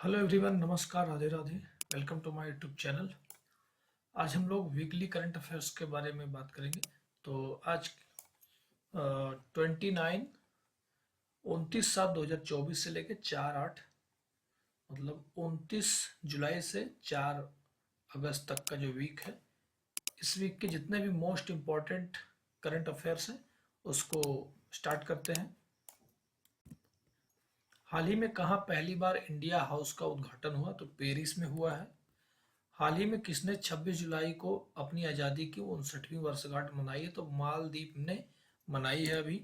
Hello everyone, नमस्कार, Radhe Radhe. Welcome to my YouTube channel. आज हम लोग वीकली करंट अफेयर्स के बारे में बात करेंगे। तो आज 29 29/7/2024 से लेके 4/8 मतलब 29 जुलाई से 4 अगस्त तक का जो वीक है, इस वीक के जितने भी मोस्ट इम्पॉर्टेंट करंट अफेयर्स हैं उसको स्टार्ट करते हैं। हाल ही में कहाँ पहली बार इंडिया हाउस का उद्घाटन हुआ? तो पेरिस में हुआ है। हाल ही में किसने 26 जुलाई को अपनी आज़ादी की 59वीं वर्षगांठ मनाई है? तो मालदीव ने मनाई है अभी।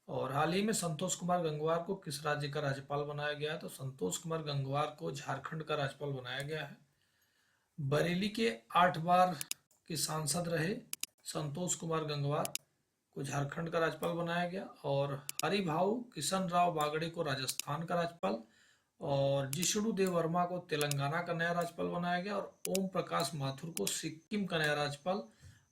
और हाल ही में संतोष कुमार गंगवार को किस राज्य का राज्यपाल बनाया गया है? तो संतोष कुमार गंगवार को झारखंड का राज्यपाल बनाया गया है। बरेली के 8 बार के सांसद रहे संतोष कुमार गंगवार को झारखंड का राज्यपाल बनाया गया। और हरिभाऊ किशन राव बागड़े को राजस्थान का राज्यपाल, और जिष्णु देव वर्मा को तेलंगाना का नया राज्यपाल बनाया गया। और ओम प्रकाश माथुर को सिक्किम का नया राज्यपाल,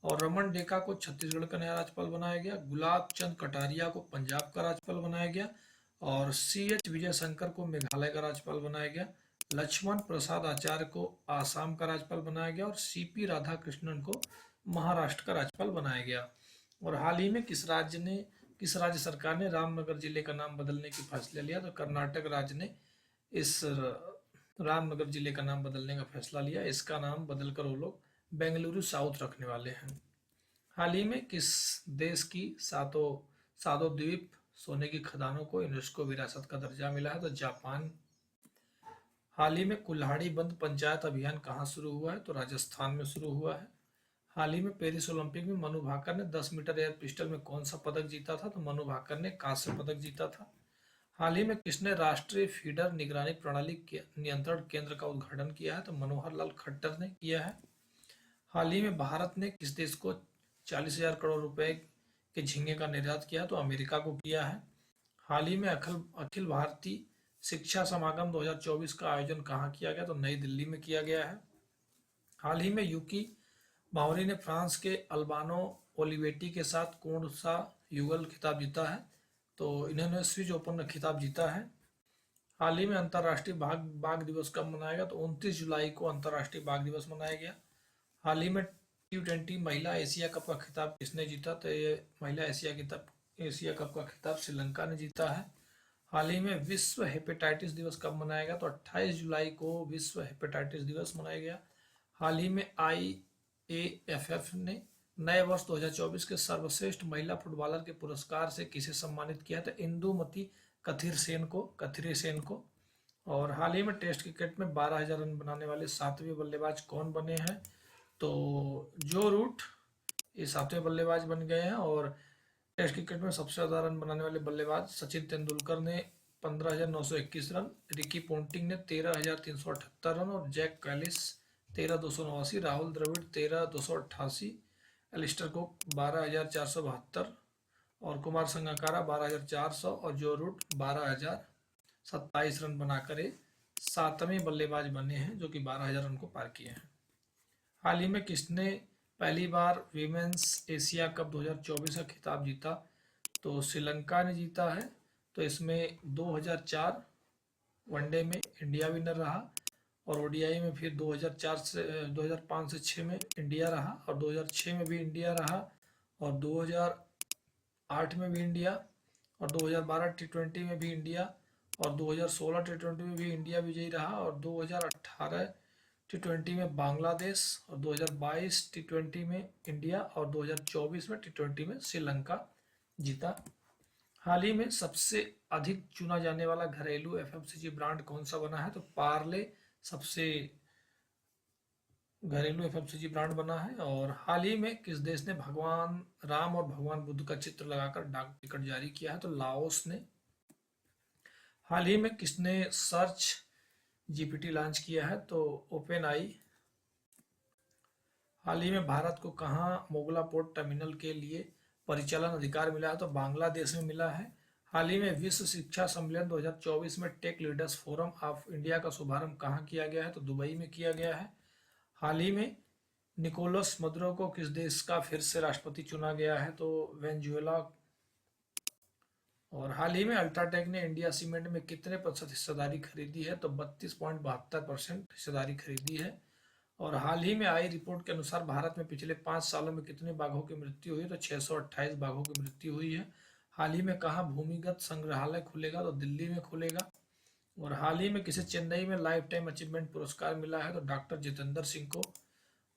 और रमन डेका को छत्तीसगढ़ का नया राज्यपाल बनाया गया। गुलाब चंद कटारिया को पंजाब का राज्यपाल बनाया गया। और CH विजय शंकर को मेघालय का राज्यपाल बनाया गया। लक्ष्मण प्रसाद आचार्य को आसाम का राज्यपाल बनाया गया। और CP राधाकृष्णन को महाराष्ट्र का राज्यपाल बनाया गया। और हाल ही में किस राज्य सरकार ने रामनगर जिले का नाम बदलने की फैसला लिया? तो कर्नाटक राज्य ने इस रामनगर जिले का नाम बदलने का फैसला लिया। इसका नाम बदलकर वो लोग बेंगलुरु साउथ रखने वाले हैं। हाल ही में किस देश की सातों सातों द्वीप सोने की खदानों को यूनेस्को विरासत का दर्जा मिला है? तो जापान। हाल ही में कुल्हाड़ी बंद पंचायत अभियान कहाँ शुरू हुआ है? तो राजस्थान में शुरू हुआ है। हाल ही में पेरिस ओलंपिक में मनु भाकर ने 10 मीटर एयर पिस्टल में कौन सा पदक जीता था? तो मनु भाकर ने कांस्य पदक जीता था। हाल ही में किसने राष्ट्रीय फीडर निगरानी प्रणाली के नियंत्रण केंद्र का उद्घाटन किया है? तो मनोहर लाल खट्टर ने किया है। हाल ही में भारत ने किस देश को 40,000 करोड़ रुपए के झींगे का निर्यात किया? तो अमेरिका को किया है। हाल ही में अखिल अखिल भारतीय शिक्षा समागम 2024 का आयोजन कहाँ किया गया? तो नई दिल्ली में किया गया है। हाल ही में यूकी बावरी ने फ्रांस के अल्बानो ओलिवेटी के साथ कौन सा युगल खिताब जीता है? तो इन्होंने स्विस ओपन में खिताब जीता है। हाल ही में अंतर्राष्ट्रीय बाघ दिवस कब मनाया गया? तो 29 जुलाई को अंतर्राष्ट्रीय बाघ दिवस मनाया गया। हाल ही में T20 महिला एशिया कप का खिताब किसने जीता? तो ये महिला एशिया कप का खिताब श्रीलंका ने जीता है। हाल ही में विश्व हेपेटाइटिस दिवस कब मनाया गया? तो 28 जुलाई को विश्व हेपेटाइटिस दिवस मनाया गया। हाल ही में IAFF ने नए वर्ष 2024 के सर्वश्रेष्ठ महिला फुटबॉलर के पुरस्कार से किसे सम्मानित किया? तो इंदुमती कथिर सेन को। और हाल ही में टेस्ट क्रिकेट में 12,000 रन बनाने वाले 7वें बल्लेबाज कौन बने हैं? तो जो रूट ये 7वें बल्लेबाज बन गए हैं। और टेस्ट क्रिकेट में सबसे ज्यादा रन बनाने वाले बल्लेबाज सचिन तेंदुलकर ने 15,921 रन, रिकी पोंटिंग ने 13,378 रन, और Jack Kallis 13,289, Rahul Dravid 13,288, Alastair Cook 12,472, और कुमार संगकारा 12,400, और जो रूट 12,027 रन बनाकर 7वें बल्लेबाज बने हैं जो कि 12,000 रन को पार किए हैं। हाल ही में किसने पहली बार वीमेंस एशिया कप 2024 का खिताब जीता? तो श्रीलंका ने जीता है। तो इसमें 2004 वनडे में इंडिया विनर रहा, और ODI में फिर 2005 से 6 में इंडिया रहा, और 2006 में भी इंडिया रहा, और 2008 में भी इंडिया, और 2012 T20 में भी इंडिया, और 2016 T20 में भी इंडिया विजयी रहा, और 2018 T20 में बांग्लादेश, और 2022 T20 में इंडिया, और 2024 में T20 में श्रीलंका जीता। हाल ही में सबसे अधिक चुना जाने वाला घरेलू FMCG ब्रांड कौन सा बना है? तो पार्ले सबसे घरेलू FMCG ब्रांड बना है। और हाल ही में किस देश ने भगवान राम और भगवान बुद्ध का चित्र लगाकर डाक टिकट जारी किया है? तो लाओस ने। हाल ही में किसने सर्च GPT लॉन्च किया है? तो ओपन आई। हाल ही में भारत को कहाँ मोगला पोर्ट टर्मिनल के लिए परिचालन अधिकार मिला है? तो बांग्लादेश में मिला है। हाल ही में विश्व शिक्षा सम्मेलन 2024 में tech leaders forum of India का शुभारंभ कहाँ किया गया है? तो दुबई में किया गया है। हाल ही में निकोलस मदुरो को किस देश का फिर से राष्ट्रपति चुना गया है? तो वेनेजुएला। और हाल ही में अल्ट्राटेक ने इंडिया सीमेंट में कितने प्रतिशत हिस्सेदारी खरीदी है? तो 32.72% हिस्सेदारी खरीदी है। और हाल ही में आई रिपोर्ट के अनुसार भारत में पिछले 5 सालों में कितने बाघों की मृत्यु हुई? तो 628 बाघों की मृत्यु हुई है। हाल ही में कहाँ भूमिगत संग्रहालय खुलेगा? तो दिल्ली में खुलेगा। और हाल ही में किसे चेन्नई में लाइफ टाइम अचीवमेंट पुरस्कार मिला है? तो डॉक्टर जितेंद्र सिंह को।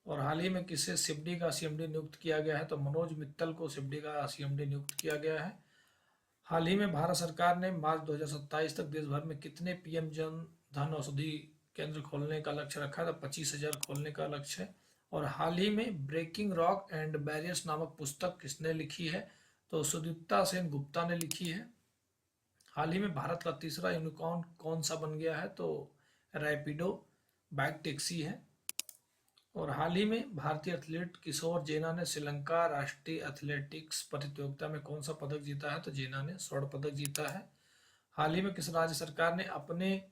और हाल ही में किसे सिबडी का सीएमडी नियुक्त किया गया है? तो मनोज मित्तल को सिबडी का सीएमडी नियुक्त किया गया है। हाल ही में भारत सरकार ने मार्च 2027 तक देश भर में कितने पीएम जन धन औषधि केंद्र खोलने का लक्ष्य रखा है? तो 25,000 खोलने का लक्ष्य है। और हाल ही में ब्रेकिंग रॉक एंड बैरियर्स नामक पुस्तक किसने लिखी है? तो सुदीप्ता सेन गुप्ता ने लिखी है। हाल ही में भारत का तीसरा यूनिकॉर्न कौन सा बन गया है? तो रैपिडो बाइक टैक्सी है। और हाल ही में भारतीय एथलीट किशोर जेना ने श्रीलंका राष्ट्रीय एथलेटिक्स प्रतियोगिता में कौन सा पदक जीता है? तो जेना ने स्वर्ण पदक जीता है। हाल ही में किस राज्य सरकार ने अपने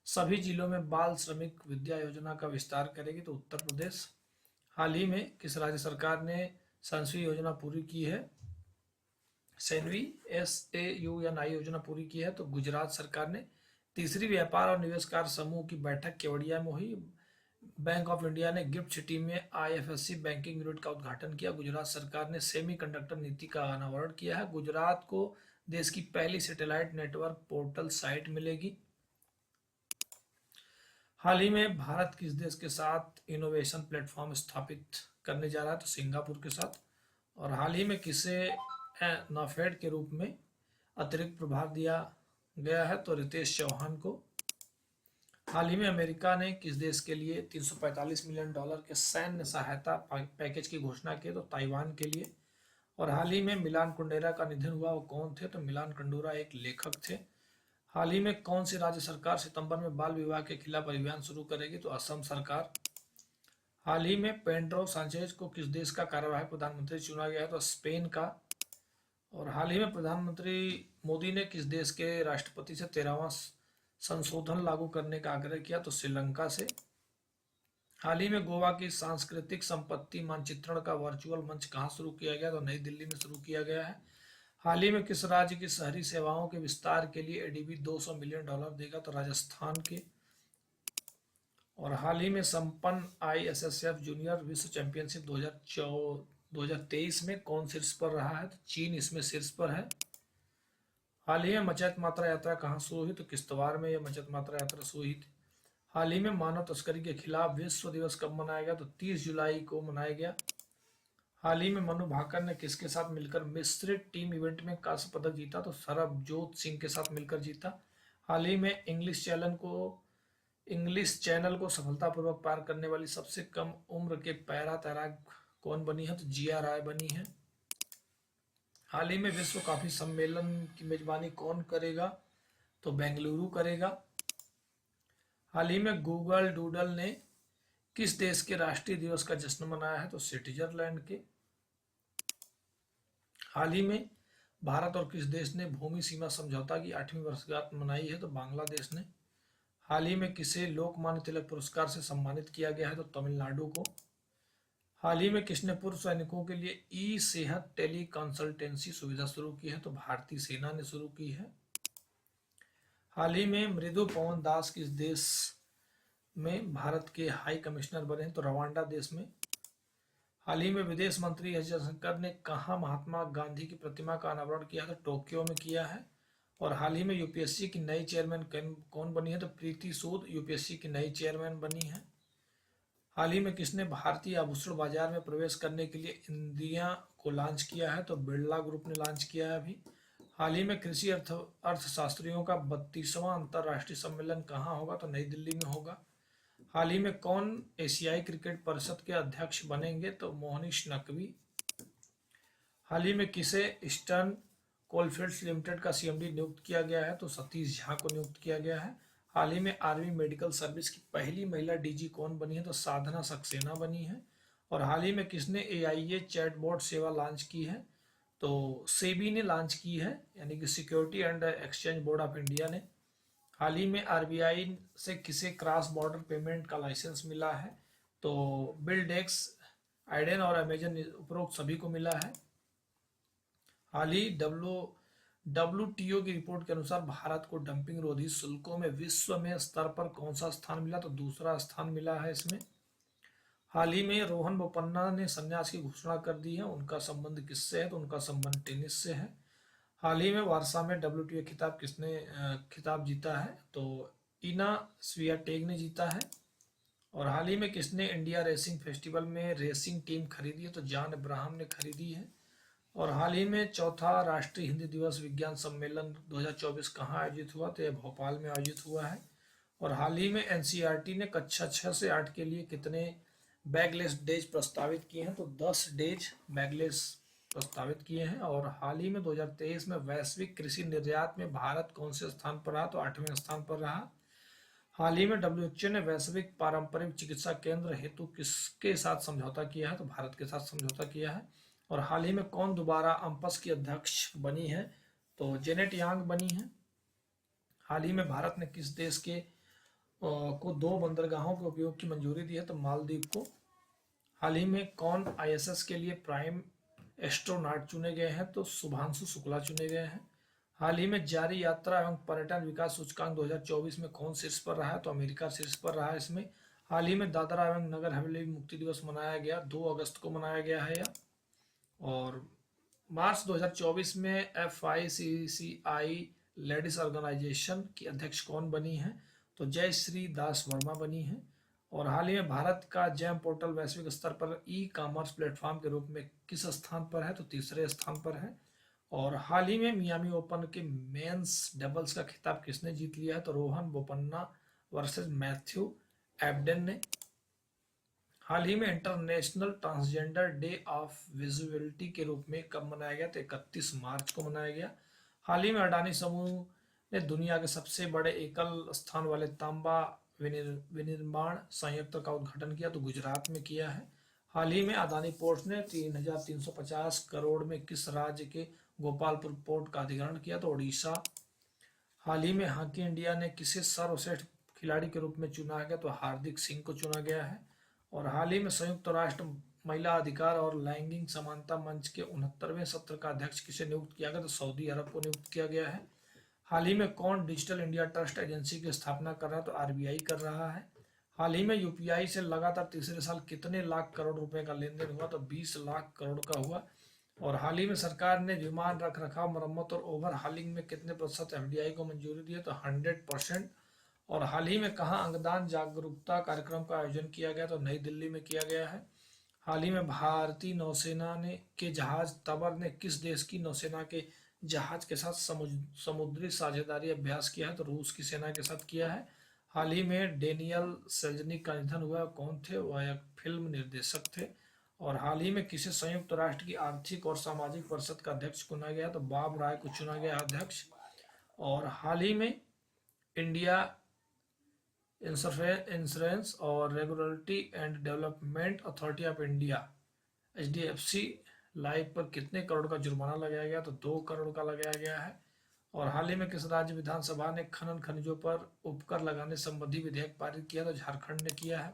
सभी जिलों में बाल श्रमिक विद्या योजना का विस्तार करेगी? तो उत्तर प्रदेश। हाल ही में किस राज्य सरकार ने संसवी योजना पूरी की है? सैनवी SAUNI योजना पूरी की है। तो गुजरात सरकार ने तीसरी व्यापार और निवेशकार समूह की बैठक केवड़िया में हुई। बैंक ऑफ इंडिया ने गिफ्ट सिटी में IFSC बैंकिंग यूनिट का उद्घाटन किया। गुजरात सरकार ने सेमीकंडक्टर नीति का अनावरण किया है। गुजरात को देश की पहली सैटेलाइट नेटवर्क पोर्टल साइट मिलेगी। हाल ही में भारत किस देश के साथ इनोवेशन प्लेटफॉर्म स्थापित करने जा रहा है? तो सिंगापुर के साथ। और हाल ही में किसे नाफेड के रूप में अतिरिक्त प्रभार दिया गया है? तो रितेश चौहान को। हाल ही में अमेरिका ने किस देश के लिए $345 मिलियन के सैन्य सहायता पैकेज की घोषणा की? तो ताइवान के लिए। और हाल ही में मिलान कुंडेरा का निधन हुआ, वो कौन थे? तो मिलान कुंडेरा एक लेखक थे। हाल ही में कौन सी राज्य सरकार सितंबर में बाल विवाह के खिलाफ अभियान शुरू करेगी? तो असम सरकार। हाल ही में पेड्रो सांचेज को किस देश का कार्यवाहक प्रधानमंत्री चुना गया है? तो स्पेन का। और हाल ही में प्रधानमंत्री मोदी ने किस देश के राष्ट्रपति से 13वां संशोधन लागू करने का आग्रह किया? तो श्रीलंका से। हाल ही में गोवा की सांस्कृतिक संपत्ति मानचित्रण का वर्चुअल मंच कहाँ शुरू किया गया? तो नई दिल्ली में शुरू किया गया है। हाल ही में किस राज्य की शहरी सेवाओं के विस्तार के लिए ADB $200 मिलियन देगा? तो राजस्थान के। और हाल ही में संपन्न ISSF जूनियर विश्व चैंपियनशिप 2023 में कौन शीर्ष पर रहा है? तो चीन इसमें शीर्ष पर है। हाल ही में मचैत मात्रा यात्रा कहाँ शुरू हुई? तो किश्तवाड़ में यह मचैत मात्रा यात्रा शुरू हुई थी। हाल ही में मानव तस्करी के खिलाफ विश्व दिवस कब मनाया गया? तो 30 जुलाई को मनाया गया। हाल ही में मनु भाकर ने किसके साथ मिलकर मिश्रित टीम इवेंट में कांस्य पदक जीता? तो सरबजोत सिंह के साथ मिलकर जीता। हाल ही में इंग्लिश चैनल को सफलतापूर्वक पार करने वाली सबसे कम उम्र के पैरा तैराक कौन बनी है? तो जिया राय बनी है। हाल ही में विश्व कॉफी सम्मेलन की मेजबानी कौन करेगा? तो बेंगलुरु करेगा। हाल ही में गूगल डूडल ने किस देश के राष्ट्रीय दिवस का जश्न मनाया है? तो स्विट्जरलैंड के। हाल ही में भारत और किस देश ने भूमि सीमा समझौता की 8वीं वर्षगांठ मनाई है? तो बांग्लादेश ने। हाल ही में किसे लोकमान्य तिलक पुरस्कार से सम्मानित किया गया है? तो तमिलनाडु को। हाल ही में किसने पूर्व सैनिकों के लिए सेहत टेली कंसल्टेंसी सुविधा शुरू की है? तो भारतीय सेना ने शुरू की है। हाल ही में मृदु पवन दास किस देश में भारत के हाई कमिश्नर बने? तो रवांडा देश में। हाल ही में विदेश मंत्री एस जयशंकर ने कहाँ महात्मा गांधी की प्रतिमा का अनावरण किया? तो टोक्यो में किया है। और हाल ही में यूपीएससी की नई चेयरमैन कौन बनी है? तो प्रीति सूद यूपीएससी की नई चेयरमैन बनी है। हाल ही में किसने भारतीय आभूषण बाजार में प्रवेश करने के लिए इंडिया को लॉन्च किया है? तो बिरला ग्रुप ने लॉन्च किया है अभी। हाल ही में कृषि अर्थशास्त्रियों का 32वां अंतर्राष्ट्रीय सम्मेलन कहाँ होगा? तो नई दिल्ली में होगा। हाल ही में कौन एशियाई क्रिकेट परिषद के अध्यक्ष बनेंगे? तो मोहनीश नकवी। हाल ही में किसे ईस्टर्न कोलफील्ड्स लिमिटेड का CMD नियुक्त किया गया है? तो सतीश झा को नियुक्त किया गया है। हाल ही में आर्मी मेडिकल सर्विस की पहली महिला DG कौन बनी है? तो साधना सक्सेना बनी है। और हाल ही में किसने AIA चैटबॉट सेवा लॉन्च की है? तो सेबी ने लॉन्च की है, यानी कि security and exchange board of India ने। हाल ही में RBI से किसे क्रॉस बॉर्डर पेमेंट का लाइसेंस मिला है? तो बिल्डेक्स, आइडेन और अमेजन उपरोक्त सभी को मिला है। हाल ही WTO की रिपोर्ट के अनुसार भारत को डंपिंग रोधी शुल्कों में विश्व में स्तर पर कौन सा स्थान मिला? तो दूसरा स्थान मिला है इसमें। हाल ही में रोहन बोपन्ना ने संन्यास की घोषणा कर दी है। उनका संबंध किससे है? तो उनका संबंध टेनिस से है। हाल ही में वारसा में WTA खिताब किसने खिताब जीता है? तो इना स्वियाटेक ने जीता है। और हाल ही में किसने इंडिया रेसिंग फेस्टिवल में रेसिंग टीम खरीदी है? तो जॉन अब्राहम ने खरीदी है। और हाल ही में चौथा राष्ट्रीय हिंदी दिवस विज्ञान सम्मेलन 2024 कहाँ आयोजित हुआ? तो यह भोपाल में आयोजित हुआ है। और हाल ही में NCERT ने कक्षा 6 से 8 के लिए कितने बैगलेस डेज प्रस्तावित किए हैं? तो 10 डेज बैगलेस प्रस्तावित किए हैं। और हाल ही में 2023 में वैश्विक कृषि निर्यात में भारत कौन से स्थान पर रहा? तो 8वें स्थान पर रहा। हाल ही में WHO ने वैश्विक पारंपरिक चिकित्सा केंद्र हेतु किसके साथ समझौता किया है? तो भारत के साथ समझौता किया है। और हाल ही में कौन दोबारा अम्पस की अध्यक्ष बनी है? तो जेनेट यांग बनी है। हाल ही में भारत ने किस देश को 2 बंदरगाहों के उपयोग की मंजूरी दी है? तो मालदीव को। हाल ही में कौन ISS के लिए प्राइम एस्ट्रोनॉट चुने गए हैं? तो शुभांशु शुक्ला चुने गए हैं। हाल ही में जारी यात्रा एवं पर्यटन विकास सूचकांक 2024 में कौन शीर्ष पर रहा है? तो अमेरिका शीर्ष पर रहा है इसमें। हाल ही में दादरा एवं नगर हवेली मुक्ति दिवस मनाया गया, 2 अगस्त को मनाया गया है यह। और मार्च 2024 में FICCI लेडीज ऑर्गेनाइजेशन की अध्यक्ष कौन बनी है? तो जयश्री दास वर्मा बनी है। और हाल ही में भारत का जैम पोर्टल वैश्विक स्तर पर ई-कॉमर्स प्लेटफॉर्म के रूप में किस स्थान पर है? तो तीसरे स्थान पर है। और हाल ही में मियामी ओपन के मेंस डबल्स का खिताब किसने जीत लिया है? तो Rohan Bopanna versus Matthew Ebden ने। हाल ही में international transgender day of visuality के रूप में कब मनाया गया? तो 31 मार्च को मनाया गया। हाल ही में अडानी समूह ने दुनिया के सबसे बड़े एकल स्थान वाले तांबा विनिर्माण संयंत्र का उद्घाटन किया, तो गुजरात में किया है। हाल ही में अदानी पोर्ट्स ने 3,350 करोड़ में किस राज्य के गोपालपुर पोर्ट का अधिग्रहण किया? तो उड़ीसा। हाल ही में हॉकी इंडिया ने किसे सर्वश्रेष्ठ खिलाड़ी के रूप में चुना गया? तो हार्दिक सिंह को चुना गया है। और हाल ही में संयुक्त राष्ट्र महिला अधिकार और लैंगिक समानता मंच के 69वें सत्र का अध्यक्ष किसे नियुक्त किया गया? तो सऊदी अरब को नियुक्त किया गया है। हाल ही में कौन डिजिटल इंडिया ट्रस्ट एजेंसी की स्थापना कर रहा है? तो RBI कर रहा है। हाल ही में UPI से लगातार तीसरे साल कितने लाख करोड़ रुपए का लेन देन हुआ? तो 20 लाख करोड़ का हुआ। और हाल ही में सरकार ने विमान रख रखाव, मरम्मत और ओवरहालिंग में कितने प्रतिशत FDI को मंजूरी दी है? तो 100%। और हाल ही में कहाँ अंगदान जागरूकता कार्यक्रम का आयोजन किया गया? तो नई दिल्ली में किया गया है। हाल ही में भारतीय नौसेना ने के जहाज तबर ने किस देश की नौसेना के जहाज के साथ समुद्री साझेदारी अभ्यास किया है? तो रूस की सेना के साथ किया है। हाल ही में डेनियल सेल्जनिक का निधन हुआ। कौन थे? वह एक फिल्म निर्देशक थे। और हाल ही में किसे संयुक्त राष्ट्र की आर्थिक और सामाजिक परिषद का अध्यक्ष चुना गया? तो बॉब राय को चुना गया अध्यक्ष। और हाल ही में इंडिया इंश्योरेंस और regulatory and development authority of India HDFC life पर कितने करोड़ का जुर्माना लगाया गया? तो 2 करोड़ का लगाया गया है। और हाल ही में किस राज्य विधानसभा ने खनन खनिजों पर उपकर लगाने संबंधी विधेयक पारित किया? तो झारखंड ने किया है।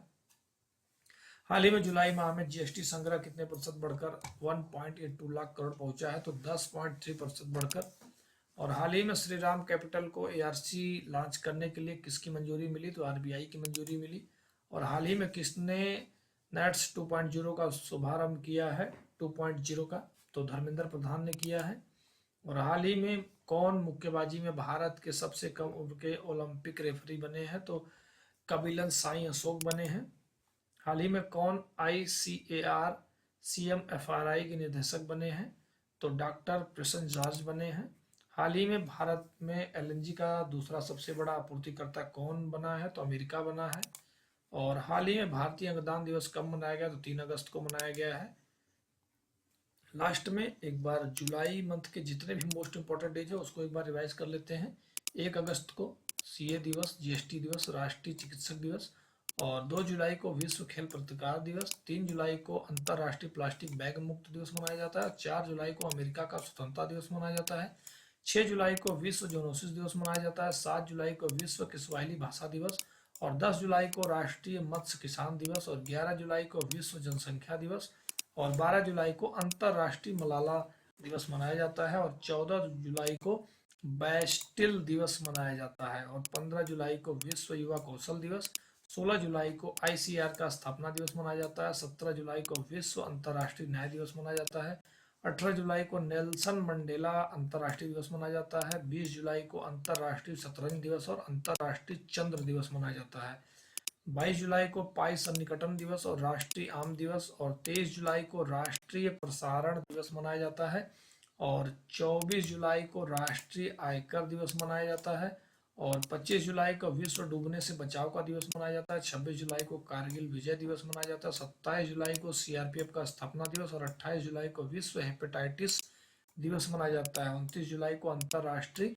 हाल ही में जुलाई माह में GST संग्रह कितने प्रतिशत बढ़कर 1.82 लाख करोड़ पहुंचा है? तो 10.3% बढ़कर। और हाल ही में श्री राम कैपिटल को ARC लॉन्च करने के लिए किसकी मंजूरी मिली? तो RBI की मंजूरी मिली। और हाल ही में किसने नेट्स 2.0 का शुभारंभ किया है? 2.0 का तो धर्मेंद्र प्रधान ने किया है। और हाल ही में कौन मुक्केबाजी में भारत के सबसे कम उम्र के ओलंपिक रेफरी बने हैं? तो कपिलन साई अशोक बने हैं। हाल ही में कौन ICAR CMFRI के निर्देशक बने हैं? तो डॉक्टर प्रसन जॉर्ज बने हैं। हाल ही में भारत में LNG का दूसरा सबसे बड़ा आपूर्तिकर्ता कौन बना है? तो अमेरिका बना है। और हाल ही में भारतीय अंगदान दिवस कब मनाया गया? तो 3 अगस्त को मनाया गया है। लास्ट में एक बार जुलाई मंथ के जितने भी मोस्ट इंपॉर्टेंट डेज है उसको एक बार रिवाइज कर लेते हैं। 1 अगस्त को CA दिवस, GST दिवस, राष्ट्रीय चिकित्सक दिवस। और 2 जुलाई को विश्व खेल पत्रकार दिवस। 3 जुलाई को अंतर्राष्ट्रीय प्लास्टिक बैग मुक्त दिवस मनाया जाता है। 4 जुलाई को अमेरिका का स्वतंत्रता दिवस मनाया जाता है। 6 जुलाई को विश्व जोनोसिस दिवस मनाया जाता है। 7 जुलाई को विश्व किस्वाहिली भाषा दिवस। और 10 जुलाई को राष्ट्रीय मत्स्य किसान दिवस। और 11 जुलाई को विश्व जनसंख्या दिवस। और 12 जुलाई को अंतर्राष्ट्रीय मलाला दिवस मनाया जाता है, और 14 जुलाई को बैस्टिल दिवस मनाया जाता है, और 15 जुलाई को विश्व युवा कौशल दिवस, 16 जुलाई को आईसीआर का स्थापना दिवस मनाया जाता है, 17 जुलाई को विश्व अंतर्राष्ट्रीय न्याय दिवस मनाया जाता है, 18 जुलाई को नेल्सन मंडेला अंतर्राष्ट्रीय दिवस मनाया जाता है, 20 जुलाई को अंतर्राष्ट्रीय शतरंज दिवस और अंतर्राष्ट्रीय चंद्र दिवस मनाया जाता है, 22 जुलाई को पाई सन्निकटन दिवस और राष्ट्रीय आम दिवस, और 23 जुलाई को राष्ट्रीय प्रसारण दिवस मनाया जाता है, और 24 जुलाई को राष्ट्रीय आयकर दिवस मनाया जाता है, और 25 जुलाई को विश्व डूबने से बचाव का दिवस मनाया जाता है, 26 जुलाई को कारगिल विजय दिवस मनाया जाता है, 27 जुलाई को सीआरपीएफ का स्थापना दिवस, और 28 जुलाई को विश्व हेपेटाइटिस दिवस मनाया जाता है, 29 जुलाई को अंतर्राष्ट्रीय